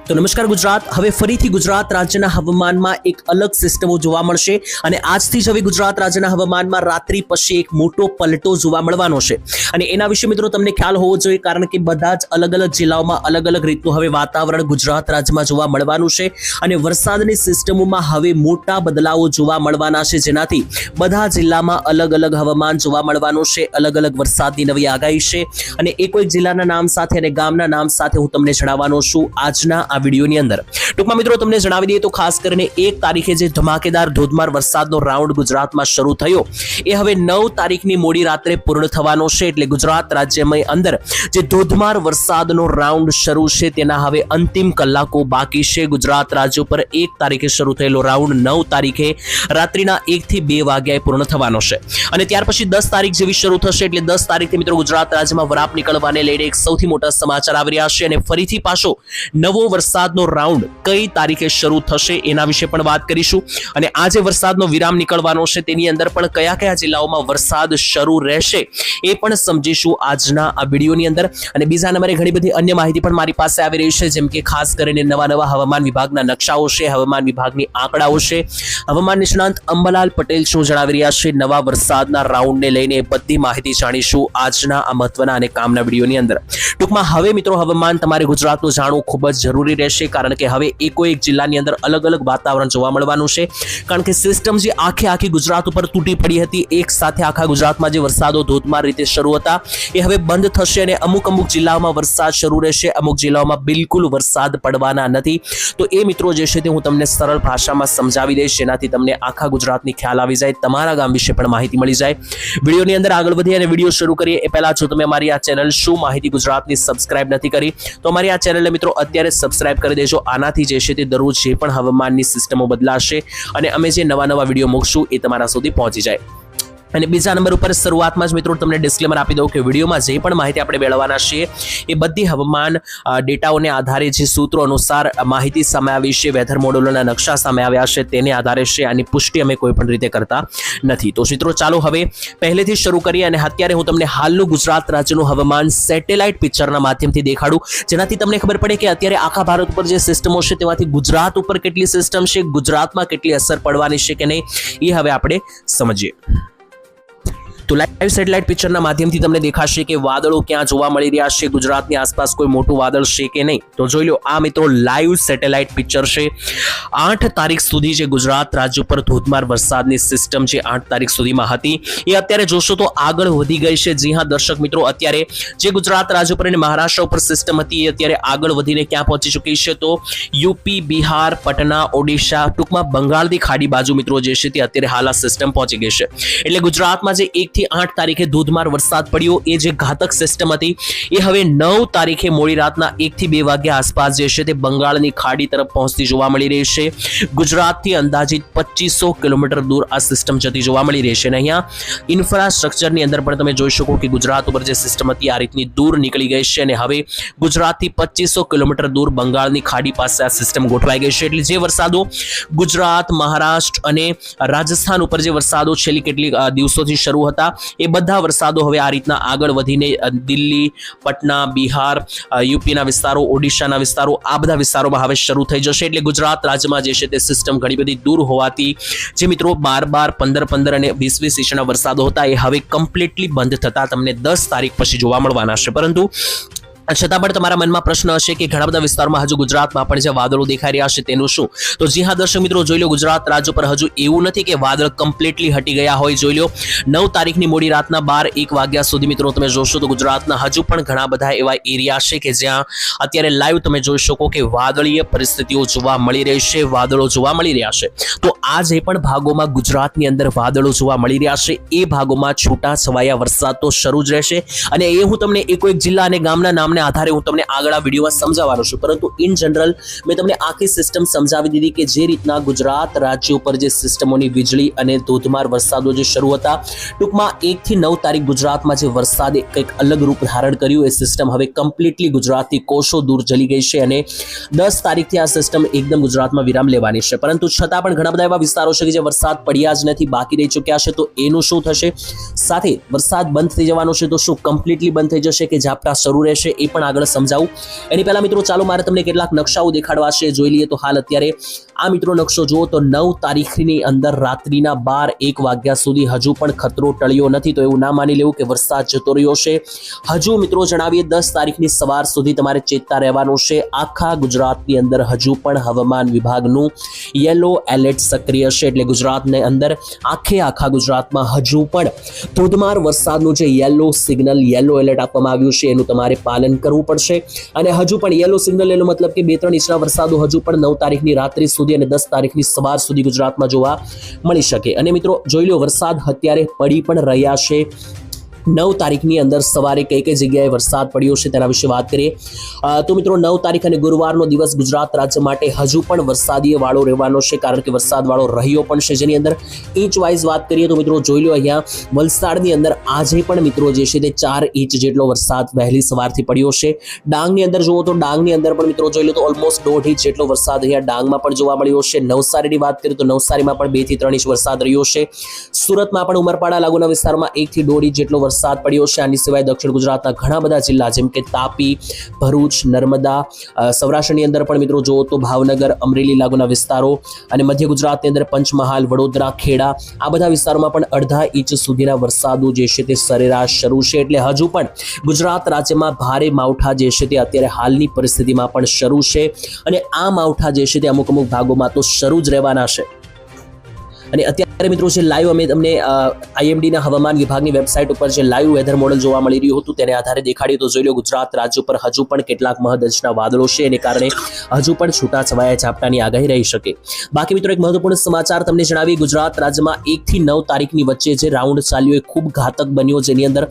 તો નમસ્કાર ગુજરાત. હવે ફરીથી ગુજરાત રાજ્યના હવામાનમાં એક અલગ સિસ્ટમો જોવા મળશે અને આજથી જ હવે ગુજરાત રાજ્યના હવામાનમાં રાત્રિ પછી એક મોટો પલટો જોવા મળવાનો છે અને એના વિશે મિત્રો તમને ખ્યાલ હોવો જોઈએ, કારણ કે બધા જ અલગ અલગ જિલ્લાઓમાં અલગ અલગ રીતનું હવે વાતાવરણ ગુજરાત રાજ્યમાં જોવા મળવાનું છે અને વરસાદની સિસ્ટમોમાં હવે મોટા બદલાવો જોવા મળવાના છે, જેનાથી બધા જિલ્લામાં અલગ અલગ હવામાન જોવા મળવાનું છે, અલગ અલગ વરસાદની નવી આગાહી છે અને એક જિલ્લાના નામ સાથે અને ગામના નામ સાથે હું તમને જણાવવાનો છું આજના આ વિડીયોની અંદર. ટૂંકમાં મિત્રો તમને જણાવી દઈએ તો ખાસ કરીને 1 તારીખે જે ધમાકેદાર ધોધમાર વરસાદનો રાઉન્ડ ગુજરાતમાં શરૂ થયો એ હવે 9 તારીખની મોડી રાત્રે પૂર્ણ થવાનો છે. એટલે ગુજરાત રાજ્યમાં અંદર જે ધોધમાર વરસાદનો રાઉન્ડ શરૂ છે તેના હવે અંતિમ કલાકો બાકી છે. ગુજરાત રાજ્ય ઉપર 1 તારીખે શરૂ થયેલો રાઉન્ડ 9 તારીખે રાત્રિના 1 થી 2 વાગ્યાએ પૂર્ણ થવાનો છે અને ત્યાર પછી 10 તારીખ જેવી શરૂ થશે. એટલે 10 તારીખથી મિત્રો ગુજરાત રાજ્યમાં વરાપ નીકળવાને લઈને એક સૌથી મોટા સમાચાર આવી રહ્યા છે અને ફરીથી પાછો નવો વરસાદનો રાઉન્ડ કઈ તારીખે શરૂ થશે એના વિશે પણ વાત કરીશું અને આજે વરસાદનો વિરામ નીકળવાનો છે તેની અંદર પણ કયા કયા જિલ્લાઓમાં વરસાદ શરૂ રહેશે એ પણ સમજીશું આજના આ વિડીયોની અંદર. અને બીજા નંબરે ઘણી બધી અન્ય માહિતી પણ મારી પાસે આવી રહી છે, જેમ કે ખાસ કરીને નવા હવામાન વિભાગના નકશાઓ છે, હવામાન વિભાગની આંકડાઓ છે. હવામાન નિષ્ણાંત અંબાલાલ પટેલ શું જણાવી રહ્યા છે નવા વરસાદના રાઉન્ડને લઈને બધી માહિતી જાણીશું આજના આ મહત્વના અને કામના વિડીયોની અંદર. ટૂંકમાં હવે મિત્રો હવામાન તમારે ગુજરાતનું જાણવું ખૂબ જ જરૂરી રહેશે, કારણ કે હવે એક જિલ્લાની અંદર અલગ અલગ વાતાવરણ જોવા મળવાનું છે, કારણ કે સિસ્ટમ જે આખી ગુજરાત ઉપર તૂટી પડી હતી, એક સાથે આખા ગુજરાતમાં જે વરસાદો ધોધમાર રીતે શરૂ હતા એ હવે બંધ થશે અને અમુક જિલ્લાઓમાં વરસાદ શરૂ રહેશે, અમુક જિલ્લાઓમાં બિલકુલ વરસાદ પડવાના નથી. તો એ મિત્રો જે છે તે હું તમને સરળ ભાષામાં સમજાવી દઈશ, જેનાથી તમને આખા ગુજરાતની ખ્યાલ આવી જાય, તમારા ગામ વિશે પણ માહિતી મળી જાય. વિડીયોની અંદર આગળ વધીએ અને વિડીયો શરૂ કરીએ એ પહેલા જો તમે અમારી આ ચેનલ શું માહિતી ગુજરાતની સબસ્ક્રાઇબ નથી કરી તો અમારી આ ચેનલને મિત્રો અત્યારે સબસ્ક્રાઇબ કરી દેજો. આનાથી જે છે તે દરરોજ જે પણ હવામાનની સિસ્ટમો બદલાશે અને અમે જે નવા વિડીયો મૂકશું એ તમારા સુધી પહોંચી જાય. અને બીજા નંબર ઉપર શરૂઆતમાં જ મિત્રો તમને ડિસ્ક્લેમર આપી દઉં કે વિડીયોમાં જે પણ માહિતી આપણે મેળવવાના છીએ એ બધી હવામાન ડેટાઓને આધારે જે સૂત્રો અનુસાર માહિતી સામે આવી છે, વેધર મોડેલોના નકશા સામે આવ્યા છે તેને આધારે છે, આની પુષ્ટિ અમે કોઈ પણ રીતે કરતા નથી. તો મિત્રો ચાલો હવે પહેલેથી શરૂ કરીએ અને અત્યારે હું તમને હાલનું ગુજરાત રાજ્યનું હવામાન સેટેલાઇટ પિક્ચરના માધ્યમથી દેખાડું, જેનાથી તમને ખબર પડે કે અત્યારે આખા ભારત ઉપર જે સિસ્ટમો છે તેમાંથી ગુજરાત ઉપર કેટલી સિસ્ટમ છે, ગુજરાતમાં કેટલી અસર પડવાની છે કે નહીં એ હવે આપણે સમજીએ. તો લાઈવ સેટેલાઇટ પિક્ચરના માધ્યમથી તમને દેખાશે કે વાદળો ક્યાં જોવા મળી રહ્યા છે, ગુજરાતની આસપાસ કોઈ મોટું વાદળ છે કે નહીં. તો જોઈ લો, આ મિત્રો લાઈવ સેટેલાઇટ પિક્ચર છે. 8 તારીખ સુધી જે ગુજરાત રાજ્ય ઉપર ધોધમાર વરસાદની સિસ્ટમ જે 8 તારીખ સુધીમાં હતી એ અત્યારે જોશો તો આગળ વધી ગઈ છે. જી હા દર્શક મિત્રો, અત્યારે જે ગુજરાત રાજ્ય ઉપર અને મહારાષ્ટ્ર ઉપર સિસ્ટમ હતી એ અત્યારે આગળ વધીને ક્યાં પહોંચી ચૂકી છે તો યુપી, બિહાર, પટના, ઓડિશા, ટૂંકમાં બંગાળની ખાડી બાજુ મિત્રો જે છે તે અત્યારે હાલ આ સિસ્ટમ પહોંચી ગઈ છે. એટલે ગુજરાતમાં જે 1 થી 8 તારીખે ધોધમાર વરસાદ પડ્યો એ જે ઘાતક સિસ્ટમ હતી એ હવે 9 તારીખે મોડી રાતના 1 થી 2 વાગ્યા આસપાસ જે છે તે બંગાળની ખાડી તરફ પહોંચતી જોવા મળી રહી છે. ગુજરાતથી અંદાજિત 2500 કિલોમીટર દૂર આ સિસ્ટમ જતી જોવા મળી રહી છે અને અહીંયા ઇન્ફ્રાસ્ટ્રક્ચરની અંદર પણ તમે જોઈ શકો કે ગુજરાત ઉપર જે સિસ્ટમ હતી આ રીતની દૂર નીકળી ગઈ છે અને હવે ગુજરાતથી 2500 કિલોમીટર દૂર બંગાળની ખાડી પાસે આ સિસ્ટમ ગોઠવાઈ ગઈ છે. એટલે જે વરસાદો ગુજરાત, મહારાષ્ટ્ર અને રાજસ્થાન ઉપર જે વરસાદો છેલ્લી કેટલીક દિવસોથી શરૂ હતા એ બધા વરસાદો હવે આ રીતના આગળ વધીને દિલ્હી, પટના, બિહાર, યુપીના વિસ્તારો, ઓડિશાના વિસ્તારો, આ બધા વિસ્તારોમાં હવે શરૂ થઈ જશે. એટલે ગુજરાત રાજ્યમાં જે છે તે સિસ્ટમ ઘણી બધી દૂર હોવાથી જે મિત્રો 12, 15 અને 20 ઇંચના વરસાદો હતા એ હવે કમ્પ્લીટલી બંધ થતા તમને 10 તારીખ પછી જોવા મળવાના છે. પરંતુ છતાં પણ તમારા મનમાં પ્રશ્ન હશે કે ઘણા બધા વિસ્તારોમાં હજુ ગુજરાતમાં પણ જે વાદળો દેખાઈ રહ્યા છે તેનું શું? તો જી હા દર્શક મિત્રો, જોઈ લો, ગુજરાત રાજ્ય પર હજુ એવું નથી કે વાદળ કમ્પ્લીટલી હટી ગયા હોય. જોઈ લો, 9 તારીખની મોડી રાતના 12-1 વાગ્યા સુધી મિત્રો તમે જોશો તો ગુજરાતના હજુ પણ ઘણા બધા એવા એરિયા છે કે જ્યાં અત્યારે લાઈવ તમે જોઈ શકો કે વાદળીય પરિસ્થિતિઓ જોવા મળી રહી છે, વાદળો જોવા મળી રહ્યા છે. તો આ જે પણ ભાગોમાં ગુજરાતની અંદર વાદળો જોવા મળી રહ્યા છે એ ભાગોમાં છૂટા છવાયા વરસાદ તો શરૂ જ રહેશે અને એ હું તમને એક જિલ્લા અને ગામના નામ આધારે હું તમને આગળ આ વિડીયોમાં સમજાવવાનો છું. પરંતુ ઇન જનરલ મેં તમને આખી સિસ્ટમ સમજાવી દીધી કે જે રીતના ગુજરાત રાજ્ય ઉપર જે સિસ્ટમોની વીજળી અને ધોધમાર વરસાદો જે શરૂ હતા, ટૂંકમાં 1 થી 9 તારીખ ગુજરાતમાં જે વરસાદે કંઈક અલગ રૂપ ધારણ કર્યું એ સિસ્ટમ હવે કમ્પ્લીટલી ગુજરાતથી કોશો દૂર ચલી ગઈ છે અને 10 તારીખથી આ સિસ્ટમ એકદમ ગુજરાતમાં વિરામ લેવાની છે. પરંતુ છતાં પણ ઘણા બધા એવા વિસ્તારો છે કે જે વરસાદ પડ્યા જ નથી, બાકી રહી ચૂક્યા છે. તો એનું શું થશે? સાથે વરસાદ બંધ થઈ જવાનો છે તો શું કમ્પ્લીટલી બંધ થઈ જશે કે ઝાપટા શરૂ રહેશે? એ પણ આગળ સમજાવું. એની પહેલા મિત્રો ચાલો મારે તમને કેટલાક નકશાઓ દેખાડવા છે. જોઈ લઈએ તો હાલ અત્યારે આ મિત્રો નકશો જુઓ તો 9 તારીખની અંદર રાત્રિના 12-1 વાગ્યા સુધી હજુ પણ ખતરો ટળ્યો નથી. તો એવું ના માની લેવું કે વરસાદ જતો રહ્યો છે. હજુ મિત્રો જણાવીએ 10 તારીખની સવાર સુધી તમારે ચેતતા રહેવાનું છે. આખા ગુજરાતની અંદર હજુ પણ હવામાન વિભાગનું યલો એલર્ટ સક્રિય છે. એટલે ગુજરાતની અંદર આખા ગુજરાતમાં હજુ પણ ધોધમાર વરસાદનું જે યલો સિગ્નલ યલો એલર્ટ આપવામાં આવ્યું છે એનું તમારે પાલન કરવું પડશે. અને હજુ પણ યલો સિગ્નલ એનો મતલબ કે 2-3 ઇંચના વરસાદો હજુ પણ 9 તારીખની રાત્રિ સુધી અને 10 તારીખની સવાર સુધી ગુજરાતમાં જોવા મળી શકે. અને મિત્રો જોઈ લો વરસાદ અત્યારે પડી પણ રહ્યા છે. 9 તારીખની અંદર સવારે કઈ જગ્યાએ વરસાદ પડ્યો છે તેના વિશે વાત કરીએ તો મિત્રો 9 તારીખ અને ગુરુવારનો દિવસ ગુજરાત રાજ્ય માટે હજુ પણ વરસાદીય વાળો રહેવાનો છે. કારણ કે વરસાદ વાળો રહ્યો પણ છે. જેની અંદર ઇંચ વાઇઝ વાત કરીએ તો મિત્રો જોઈ લો અહીંયા વલસાડની અંદર આજે પણ મિત્રો જે છે તે 4 ઇંચ જેટલો વરસાદ વહેલી સવારથી પડ્યો છે. ડાંગની અંદર જુઓ તો ડાંગની અંદર પણ મિત્રો જોઈ લો તો ઓલમોસ્ટ 1.5 ઇંચ જેટલો વરસાદ અહીંયા ડાંગમાં પણ જોવા મળ્યો છે. નવસારીની વાત કરીએ તો નવસારીમાં પણ 2 થી 3 ઇંચ વરસાદ રહ્યો છે. સુરતમાં પણ ઉમરપાડા લાગુના વિસ્તારમાં 1 થી 1.5 ઇંચ જેટલો વરસાદ પડ્યો છે. આની સિવાય દક્ષિણ ગુજરાતના ઘણા બધા જિલ્લા જેમ કે તાપી, ભરૂચ, નર્મદા, સૌરાષ્ટ્રની અંદર પણ મિત્રો જુઓ તો ભાવનગર, અમરેલી લાગુના વિસ્તારો અને મધ્ય ગુજરાતની અંદર પંચમહાલ, વડોદરા, ખેડા આ બધા વિસ્તારોમાં પણ 1/2 ઇંચ સુધીના વરસાદો જે છે તે સરેરાશ શરૂ છે. એટલે હજુ પણ ગુજરાત રાજ્યમાં ભારે માવઠા જે છે તે અત્યારે હાલની પરિસ્થિતિમાં પણ શરૂ છે. અને આ માવઠા જે છે તે અમુક ભાગોમાં તો શરૂ જ રહેવાના છે. અને અત્યારે મિત્રો જે લાઈવ અમે તમને આઈએમડીના હવામાન વિભાગની વેબસાઇટ ઉપર જે લાઈવ વેધર મોડલ જોવા મળી રહ્યું હતું તેને આધારે દેખાડ્યું તો જોઈ લો ગુજરાત રાજ્ય ઉપર હજુ પણ કેટલાક મહદઅંશના વાદળો છે. એને કારણે હજુ પણ છૂટાછવાયા ઝાપટાની આગાહી રહી શકે. બાકી મિત્રો એક મહત્વપૂર્ણ સમાચાર તમને જણાવી ગુજરાત રાજ્યમાં 1 થી 9 તારીખની વચ્ચે જે રાઉન્ડ ચાલ્યો એ ખૂબ ઘાતક બન્યો. જેની અંદર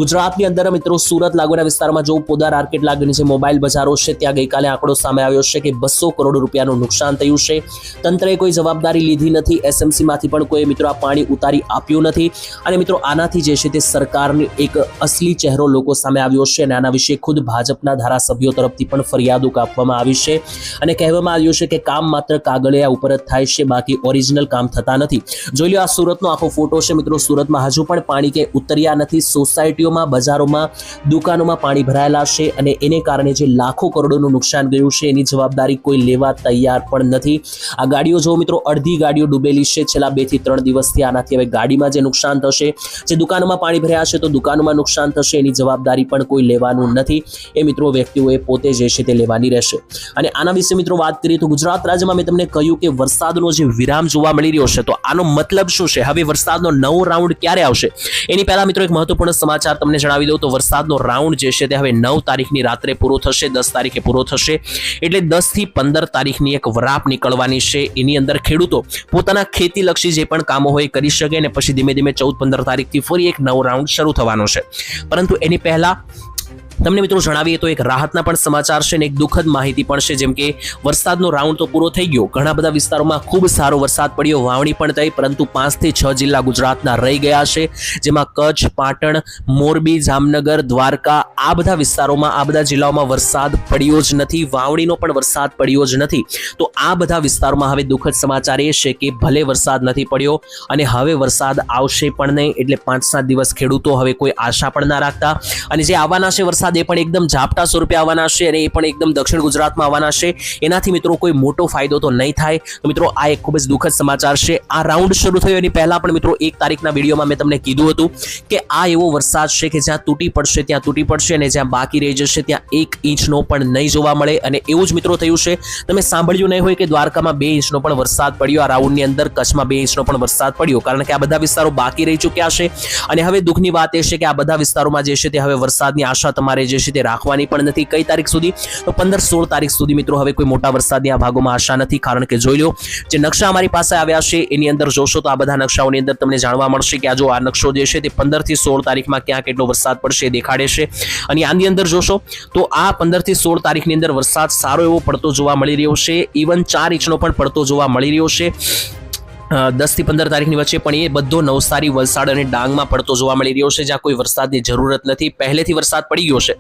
ગુજરાતની અંદર મિત્રો સુરત લાગુના વિસ્તારમાં જો પોદાર આર્કેટ લાગીને જે મોબાઈલ બજારો છે ત્યાં ગઈકાલે આંકડો સામે આવ્યો છે કે 200 કરોડ રૂપિયાનું નુકસાન થયું છે. તંત્રએ કોઈ જવાબદારી લીધી નથી. એસએમસી માંથી પણ કોઈ મિત્રો આ પાણી ઉતારી આપ્યું નથી. અને મિત્રો આનાથી જે છે તે સરકારની એક અસલી ચહેરો લોકો સામે આવ્યો છે. અને આના વિશે ખુદ ભાજપના ધારાસભ્યો તરફથી પણ ફરિયાદો આપવામાં આવી છે. અને કહેવામાં આવ્યું છે કે કામ માત્ર કાગળિયા ઉપર જ થાય છે, બાકી ઓરિજિનલ કામ થતા નથી. જોઈ લો આ સુરતનો આખો ફોટો છે મિત્રો. સુરતમાં હજુ પણ પાણી કે ઉતર્યા નથી. સોસાયટીઓમાં, બજારોમાં, દુકાનોમાં પાણી ભરાયેલા છે. અને એને કારણે જે લાખો કરોડોનું નુકસાન ગયું છે એની જવાબદારી કોઈ લેવા તૈયાર પણ નથી. આ ગાડીઓ જો મિત્રો અડધી ગાડીઓ ડૂબેલી છે છેલ્લા 2 થી 3 દિવસથી. આનાથી હવે ગાડીમાં જે નુકસાન થશે, જે દુકાનોમાં પાણી ભર્યા છે તો દુકાનોમાં નુકસાન થશે, એની જવાબદારી પણ કોઈ લેવાનું નથી. એ મિત્રો વ્યક્તિઓએ પોતે જે છે તે લેવાની રહેશે. અને આના વિશે મિત્રો વાત કરીએ તો ગુજરાત રાજ્યમાં મેં તમને કહ્યું કે વરસાદનો જે વિરામ જોવા મળી રહ્યો છે તો આનો મતલબ શું છે? હવે વરસાદનો નવો રાઉન્ડ ક્યારે આવશે? એની પહેલા મિત્રો એક મહત્વપૂર્ણ સમાચાર તમને જણાવી દઉં તો વરસાદનો રાઉન્ડ જે છે તે હવે 9 તારીખની રાત્રે પૂરો થશે, 10 તારીખે પૂરો થશે. એટલે 10 થી 15 તારીખની એક વરાપ નીકળવાની છે. એની અંદર ખેડૂતો પોતાના ખેતીલક્ષી જે પણ કામો હોય કરી શકે અને પછી ધીમે 14-15 તારીખથી ફરી એક નવો રાઉન્ડ શરૂ થવાનો છે. પરંતુ એની પહેલા તમને મિત્રો જણાવીએ તો એક રાહતના પણ સમાચાર છે અને એક દુઃખદ માહિતી પણ છે. જેમ કે વરસાદનો રાઉન્ડ તો પૂરો થઈ ગયો, ઘણા બધા વિસ્તારોમાં ખૂબ સારો વરસાદ પડ્યો, વાવણી પણ થઈ, પરંતુ 5 થી 6 જિલ્લા ગુજરાતના રહી ગયા છે. જેમાં કચ્છ, પાટણ, મોરબી, જામનગર, દ્વારકા આ બધા વિસ્તારોમાં, આ બધા જિલ્લાઓમાં વરસાદ પડ્યો જ નથી. વાવણીનો પણ વરસાદ પડ્યો જ નથી. તો આ બધા વિસ્તારોમાં હવે દુઃખદ સમાચાર એ છે કે ભલે વરસાદ નથી પડ્યો અને હવે વરસાદ આવશે પણ નહીં. એટલે 5-7 દિવસ ખેડૂતો હવે કોઈ આશા પણ ના રાખતા. અને જે આવવાના છે વરસાદ એ પણ એકદમ ઝાપટા સ્વરૂપે આવવાના છે અને એ પણ એકદમ દક્ષિણ ગુજરાતમાં આવવાના છે. એનાથી મિત્રો કોઈ મોટો ફાયદો તો નહીં થાય. તો મિત્રો આ એક ખૂબ જ દુઃખદ સમાચાર છે. આ રાઉન્ડ શરૂ થયો એની પહેલા પણ મિત્રો 1 તારીખના વિડીયોમાં મેં તમને કીધું હતું કે આ એવો વરસાદ છે કે જ્યાં તૂટી પડશે ત્યાં તૂટી પડશે અને જ્યાં બાકી રહી જશે ત્યાં 1 ઇંચનો પણ નહીં જોવા મળે. અને એવું જ મિત્રો થયું છે. તમે સાંભળ્યું નહીં હોય કે દ્વારકામાં 2 ઇંચનો પણ વરસાદ પડ્યો આ રાઉન્ડની અંદર, કચ્છમાં 2 ઇંચનો પણ વરસાદ પડ્યો. કારણ કે આ બધા વિસ્તારો બાકી રહી ચૂક્યા છે. અને હવે દુઃખની વાત એ છે કે આ બધા વિસ્તારોમાં જે છે તે હવે વરસાદની આશા તમારે જે છે તે રાખવાની પણ નથી. કઈ તારીખ સુધી? તો 15-16 તારીખ સુધી મિત્રો હવે કોઈ મોટા વરસાદની આ ભાગોમાં આશા નથી. કારણ કે જોઈ લો જે નકશા અમારી પાસે આવ્યા છે એની અંદર જોશો તો આ બધા નકશાઓની અંદર તમને જાણવા મળશે કે આ જો આ નકશો જે છે તે 15 થી 16 તારીખમાં ક્યાં કેટલો વરસાદ પડશે એ દેખાડે છે. અને આની અંદર જોશો તો આ 15 થી 16 તારીખની અંદર વરસાદ સારો એવો પડતો જોવા મળી રહ્યો છે. ઇવન 4 ઇંચનો પણ પડતો જોવા મળી રહ્યો છે. 10 થી 15 તારીખની વચ્ચે, પણ એ બધો નવસારી, વલસાડ અને ડાંગમાં પડતો જોવા મળી રહ્યો છે, જ્યાં કોઈ વરસાદની જરૂરત નથી, પહેલેથી વરસાદ પડી ગયો છે.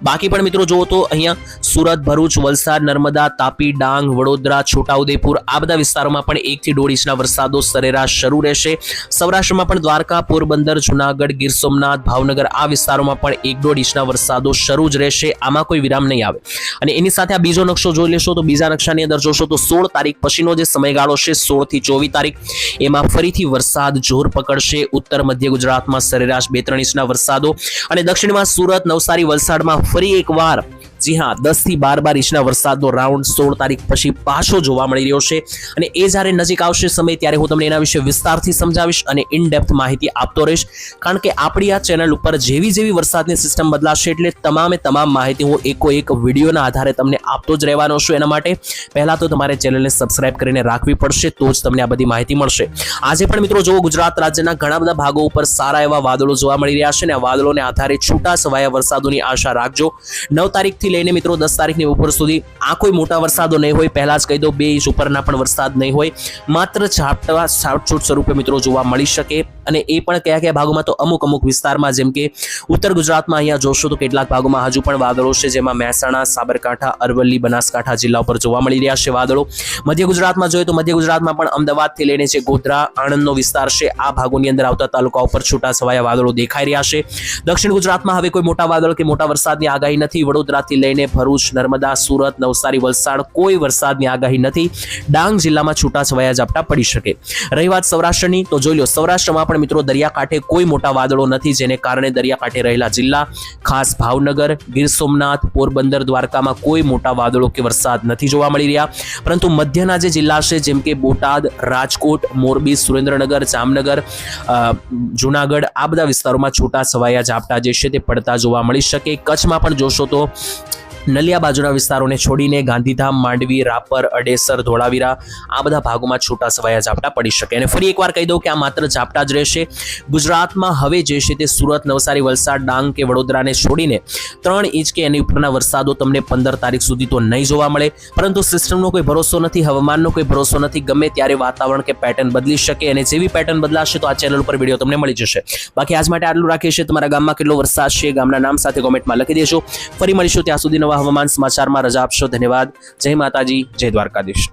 બાકી પણ મિત્રો જુઓ તો અહીંયા સુરત, ભરૂચ, વલસાડ, નર્મદા, તાપી, ડાંગ, વડોદરા, છોટાઉદેપુર આ બધા વિસ્તારોમાં પણ 1 થી 1.5 ઇંચના વરસાદો સરેરાશ શરૂ રહેશે. સૌરાષ્ટ્રમાં પણ દ્વારકા, પોરબંદર, જુનાગઢ, ગીર સોમનાથ, ભાવનગર આ વિસ્તારોમાં પણ 1-1.5 ઇંચના વરસાદો શરૂ જ રહેશે. આમાં કોઈ વિરામ નહીં આવે. અને એની સાથે આ બીજો નકશો જોઈ લેશો તો બીજા નકશાની અંદર જોશો તો 16 તારીખ પછીનો જે સમયગાળો છે 16 થી 24 તારીખ એમાં ફરીથી વરસાદ જોર પકડશે. ઉત્તર મધ્ય ગુજરાતમાં સરેરાશ 2-3 ઇંચના વરસાદો અને દક્ષિણમાં સુરત, નવસારી, વલસાડમાં ફરી એકવાર જી હા 10 થી 12 ઇંચના વરસાદનો રાઉન્ડ 16 તારીખ પછી પાછો જોવા મળી રહ્યો છે. અને એ જ્યારે નજીક આવશે સમય ત્યારે હું તમને એના વિશે વિસ્તારથી સમજાવીશ અને ઇન ડેપ્થ માહિતી આપતો રહીશ. કારણ કે આપણી આ ચેનલ ઉપર જેવી વરસાદની સિસ્ટમ બદલાશે એટલે તમામ માહિતી હું એક વિડીયોના આધારે તમને આપતો જ રહેવાનો છું. એના માટે પહેલા તો તમારે ચેનલને સબસ્ક્રાઇબ કરીને રાખવી પડશે, તો જ તમને આ બધી માહિતી મળશે. આજે પણ મિત્રો જુઓ ગુજરાત રાજ્યના ઘણા બધા ભાગો ઉપર સારા એવા વાદળો જોવા મળી રહ્યા છે અને આ વાદળોને આધારે છૂટા છવાયા વરસાદોની આશા રાખજો. 9 તારીખથી લઈને મિત્રો 10 તારીખની બપોર સુધી આ કોઈ મોટા વરસાદો નહીં હોય. પહેલા જ કહી દો 2 ઇંચ ઉપરના પણ વરસાદ નહીં હોય, માત્ર છાંટછૂટ સ્વરૂપે મિત્રો જોવા મળી શકે. અને એ પણ કયા ભાગોમાં તો અમુક વિસ્તારમાં, જેમ કે ઉત્તર ગુજરાતમાં અહીંયા જોશો તો કેટલાક ભાગોમાં હજુ પણ વાદળો છે, જેમાં મહેસાણા, સાબરકાંઠા, અરવલ્લી, બનાસકાંઠા જિલ્લા ઉપર જોવા મળી રહ્યા છે વાદળો. મધ્ય ગુજરાતમાં જોઈએ તો મધ્ય ગુજરાતમાં પણ અમદાવાદથી લઈને જે ગોધરા, આણંદનો વિસ્તાર છે આ ભાગોની અંદર આવતા તાલુકા ઉપર છૂટા છવાયા વાદળો દેખાઈ રહ્યા છે. દક્ષિણ ગુજરાતમાં હવે કોઈ મોટા વાદળ કે મોટા વરસાદની આગાહી નથી. વડોદરાથી લઈને ભરૂચ, નર્મદા, સુરત, નવસારી, વલસાડ કોઈ વરસાદની આગાહી નથી. ડાંગ જિલ્લામાં છૂટા છવાયા ઝાપટા પડી શકે. રહી વાત સૌરાષ્ટ્રની તો જોઈ લો, સૌરાષ્ટ્રમાં પણ મિત્રો દરિયાકાંઠે કોઈ મોટા વાદળો નથી, જેને કારણે દરિયાકાંઠે રહેલા જિલ્લા ખાસ ભાવનગર, ગીર સોમનાથ, પોરબંદર, દ્વારકામાં કોઈ મોટા વાદળો કે વરસાદ નથી જોવા મળી રહ્યા. પરંતુ મધ્યના જે જિલ્લા છે જેમ કે બોટાદ, રાજકોટ, મોરબી, સુરેન્દ્રનગર, જામનગર, જુનાગઢ આ બધા વિસ્તારોમાં છૂટા છવાયા ઝાપટા જે છે તે પડતા જોવા મળી શકે. કચ્છમાં પણ જોશો તો નલિયા બાજુના વિસ્તારોને છોડીને ગાંધીધામ, માંડવી, રાપર, અડેસર, ધોળાવીરા આ બધા ભાગોમાં છૂટા છવાયા ઝાપટા પડી શકે. અને ફરી એકવાર કહી દઉં કે આ માત્ર ઝાપટા જ રહેશે. ગુજરાતમાં હવે જે છે તે સુરત, નવસારી, વલસાડ, ડાંગ કે વડોદરાને છોડીને 3 ઇંચ કે એની ઉપરના વરસાદો તમને 15 તારીખ સુધી તો નહીં જોવા મળે. પરંતુ સિસ્ટમનો કોઈ ભરોસો નથી, હવામાનનો કોઈ ભરોસો નથી. ગમે ત્યારે વાતાવરણ કે પેટર્ન બદલી શકે અને જેવી પેટર્ન બદલાશે તો આ ચેનલ ઉપર વિડીયો તમને મળી જશે. બાકી આજ માટે આટલું રાખીએ છીએ. તમારા ગામમાં કેટલો વરસાદ છે ગામના નામ સાથે કોમેન્ટમાં લખી દેજો. ફરી મળીશું ત્યાં સુધી હવામાન સમાચારમાં. રજા આપશો. ધન્યવાદ. જય માતાજી, જય દ્વારકાધીશ.